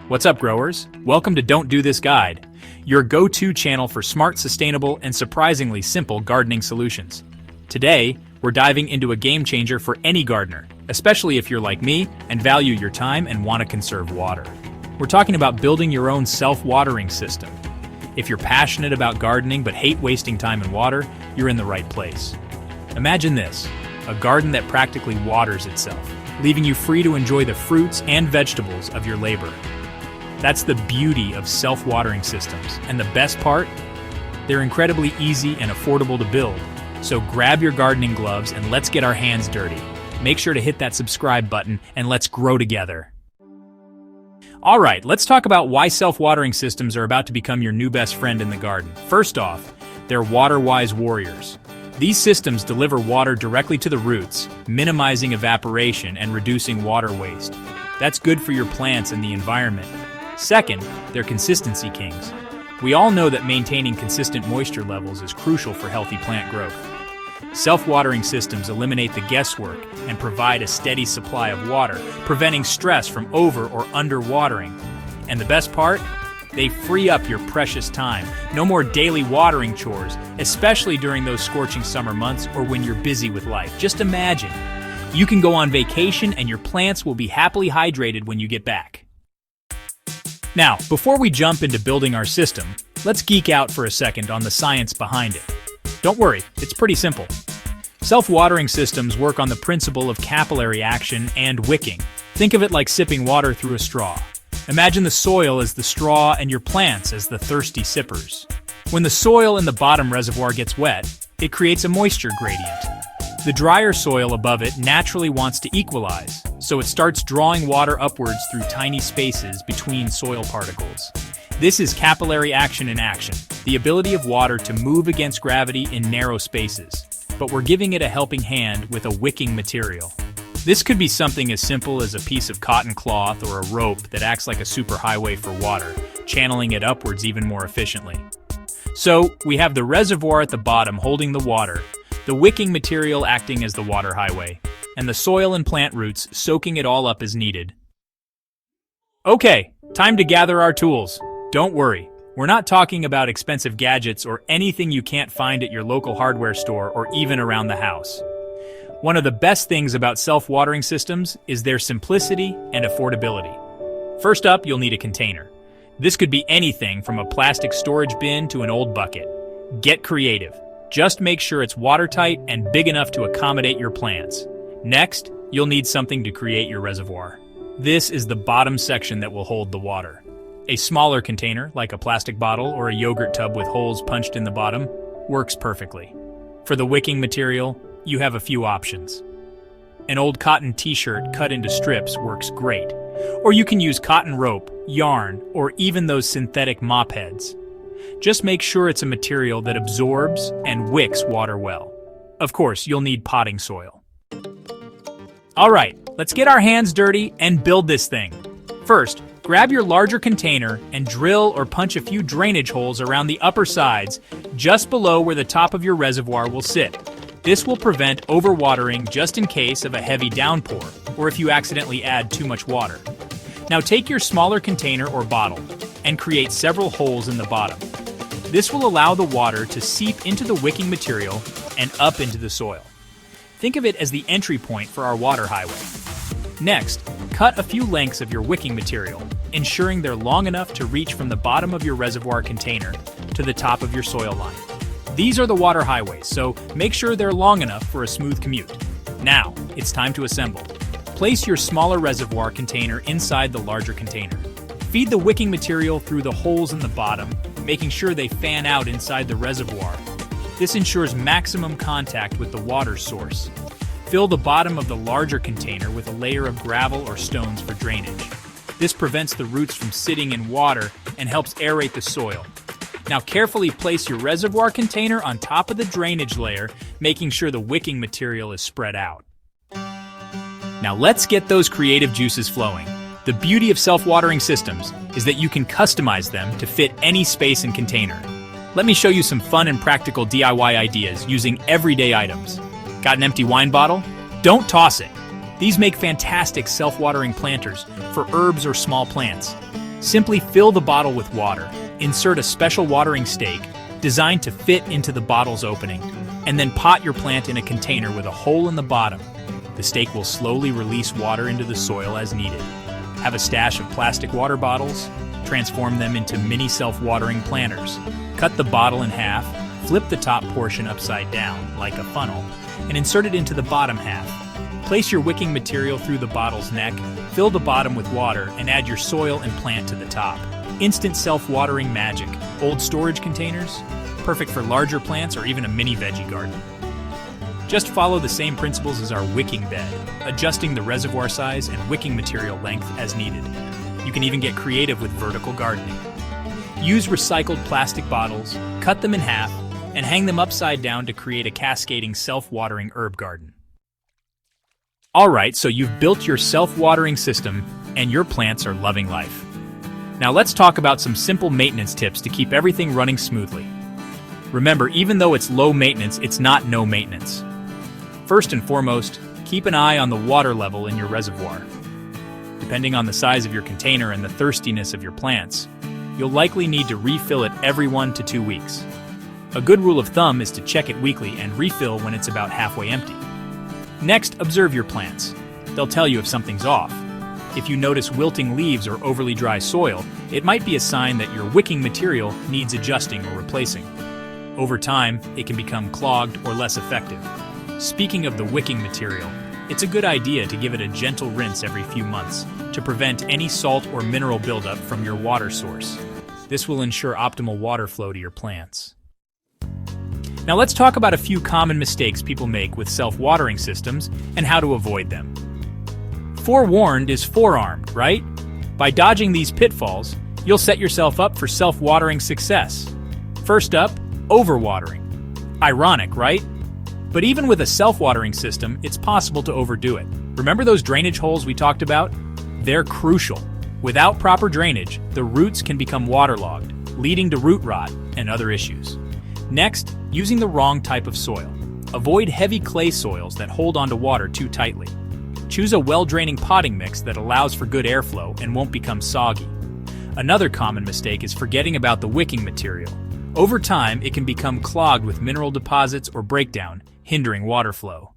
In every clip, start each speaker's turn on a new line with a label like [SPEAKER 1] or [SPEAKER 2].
[SPEAKER 1] What's up, growers? Welcome to Don't Do This Guide, your go-to channel for smart, sustainable, and surprisingly simple gardening solutions. Today, we're diving into a game changer for any gardener, especially if you're like me and value your time and want to conserve water. We're talking about building your own self-watering system. If you're passionate about gardening but hate wasting time and water, you're in the right place. Imagine this, a garden that practically waters itself, leaving you free to enjoy the fruits and vegetables of your labor. That's the beauty of self-watering systems, and the best part? They're incredibly easy and affordable to build. So grab your gardening gloves and let's get our hands dirty. Make sure to hit that subscribe button and let's grow together. Alright, let's talk about why self-watering systems are about to become your new best friend in the garden. First off, they're water-wise warriors. These systems deliver water directly to the roots, minimizing evaporation and reducing water waste. That's good for your plants and the environment. Second, they're consistency kings. We all know that maintaining consistent moisture levels is crucial for healthy plant growth. Self-watering systems eliminate the guesswork and provide a steady supply of water, preventing stress from over or underwatering. And the best part? They free up your precious time. No more daily watering chores, especially during those scorching summer months or when you're busy with life. Just imagine. You can go on vacation and your plants will be happily hydrated when you get back. Now, before we jump into building our system, let's geek out for a second on the science behind it. Don't worry, it's pretty simple. Self-watering systems work on the principle of capillary action and wicking. Think of it like sipping water through a straw. Imagine the soil as the straw and your plants as the thirsty sippers. When the soil in the bottom reservoir gets wet, it creates a moisture gradient. The drier soil above it naturally wants to equalize, so it starts drawing water upwards through tiny spaces between soil particles. This is capillary action in action, the ability of water to move against gravity in narrow spaces. But we're giving it a helping hand with a wicking material. This could be something as simple as a piece of cotton cloth or a rope that acts like a superhighway for water, channeling it upwards even more efficiently. So, we have the reservoir at the bottom holding the water, the wicking material acting as the water highway, and the soil and plant roots soaking it all up as needed. Okay, time to gather our tools. Don't worry, we're not talking about expensive gadgets or anything you can't find at your local hardware store or even around the house. One of the best things about self-watering systems is their simplicity and affordability. First up, you'll need a container. This could be anything from a plastic storage bin to an old bucket. Get creative. Just make sure it's watertight and big enough to accommodate your plants. Next, you'll need something to create your reservoir. This is the bottom section that will hold the water. A smaller container, like a plastic bottle or a yogurt tub with holes punched in the bottom, works perfectly. For the wicking material, you have a few options. An old cotton t-shirt cut into strips works great. Or you can use cotton rope, yarn, or even those synthetic mop heads. Just make sure it's a material that absorbs and wicks water well. Of course, you'll need potting soil. Alright, let's get our hands dirty and build this thing. First, grab your larger container and drill or punch a few drainage holes around the upper sides, just below where the top of your reservoir will sit. This will prevent overwatering just in case of a heavy downpour, or if you accidentally add too much water. Now take your smaller container or bottle and create several holes in the bottom. This will allow the water to seep into the wicking material and up into the soil. Think of it as the entry point for our water highway. Next, cut a few lengths of your wicking material, ensuring they're long enough to reach from the bottom of your reservoir container to the top of your soil line. These are the water highways, so make sure they're long enough for a smooth commute. Now, it's time to assemble. Place your smaller reservoir container inside the larger container. Feed the wicking material through the holes in the bottom, making sure they fan out inside the reservoir. This ensures maximum contact with the water source. Fill the bottom of the larger container with a layer of gravel or stones for drainage. This prevents the roots from sitting in water and helps aerate the soil. Now carefully place your reservoir container on top of the drainage layer, making sure the wicking material is spread out. Now let's get those creative juices flowing. The beauty of self-watering systems is that you can customize them to fit any space and container. Let me show you some fun and practical DIY ideas using everyday items. Got an empty wine bottle? Don't toss it. These make fantastic self-watering planters for herbs or small plants. Simply fill the bottle with water, insert a special watering stake designed to fit into the bottle's opening, and then pot your plant in a container with a hole in the bottom. The stake will slowly release water into the soil as needed. Have a stash of plastic water bottles? Transform them into mini self-watering planters. Cut the bottle in half, flip the top portion upside down, like a funnel, and insert it into the bottom half. Place your wicking material through the bottle's neck, fill the bottom with water, and add your soil and plant to the top. Instant self-watering magic. Old storage containers? Perfect for larger plants or even a mini veggie garden. Just follow the same principles as our wicking bed, adjusting the reservoir size and wicking material length as needed. You can even get creative with vertical gardening. Use recycled plastic bottles, cut them in half, and hang them upside down to create a cascading self-watering herb garden. Alright, so you've built your self-watering system, and your plants are loving life. Now let's talk about some simple maintenance tips to keep everything running smoothly. Remember, even though it's low maintenance, it's not no maintenance. First and foremost, keep an eye on the water level in your reservoir. Depending on the size of your container and the thirstiness of your plants, you'll likely need to refill it every 1 to 2 weeks. A good rule of thumb is to check it weekly and refill when it's about halfway empty. Next, observe your plants. They'll tell you if something's off. If you notice wilting leaves or overly dry soil, it might be a sign that your wicking material needs adjusting or replacing. Over time, it can become clogged or less effective. Speaking of the wicking material, it's a good idea to give it a gentle rinse every few months to prevent any salt or mineral buildup from your water source. This will ensure optimal water flow to your plants. Now let's talk about a few common mistakes people make with self-watering systems and how to avoid them. Forewarned is forearmed, right? By dodging these pitfalls, you'll set yourself up for self-watering success. First up, overwatering. Ironic, right? But even with a self-watering system, it's possible to overdo it. Remember those drainage holes we talked about? They're crucial. Without proper drainage, the roots can become waterlogged, leading to root rot and other issues. Next, using the wrong type of soil. Avoid heavy clay soils that hold onto water too tightly. Choose a well-draining potting mix that allows for good airflow and won't become soggy. Another common mistake is forgetting about the wicking material. Over time, it can become clogged with mineral deposits or breakdown, hindering water flow.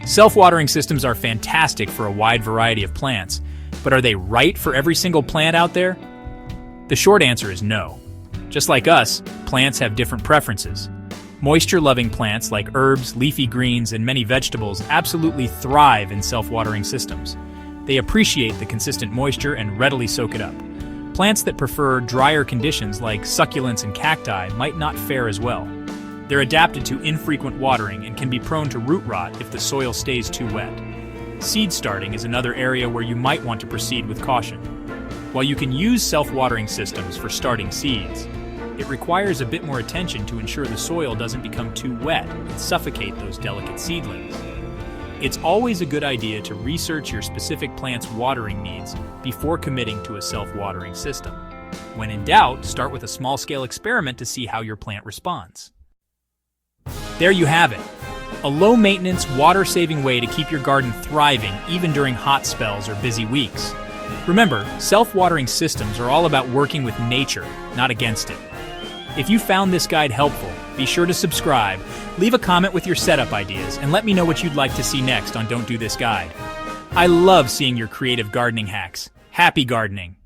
[SPEAKER 1] Self-watering systems are fantastic for a wide variety of plants, but are they right for every single plant out there? The short answer is no. Just like us, plants have different preferences. Moisture-loving plants like herbs, leafy greens, and many vegetables absolutely thrive in self-watering systems. They appreciate the consistent moisture and readily soak it up. Plants that prefer drier conditions like succulents and cacti might not fare as well. They're adapted to infrequent watering and can be prone to root rot if the soil stays too wet. Seed starting is another area where you might want to proceed with caution. While you can use self-watering systems for starting seeds, it requires a bit more attention to ensure the soil doesn't become too wet and suffocate those delicate seedlings. It's always a good idea to research your specific plant's watering needs before committing to a self-watering system. When in doubt, start with a small-scale experiment to see how your plant responds. There you have it. A low-maintenance, water-saving way to keep your garden thriving even during hot spells or busy weeks. Remember, self-watering systems are all about working with nature, not against it. If you found this guide helpful, be sure to subscribe, leave a comment with your setup ideas, and let me know what you'd like to see next on Don't Do This Guide. I love seeing your creative gardening hacks. Happy gardening!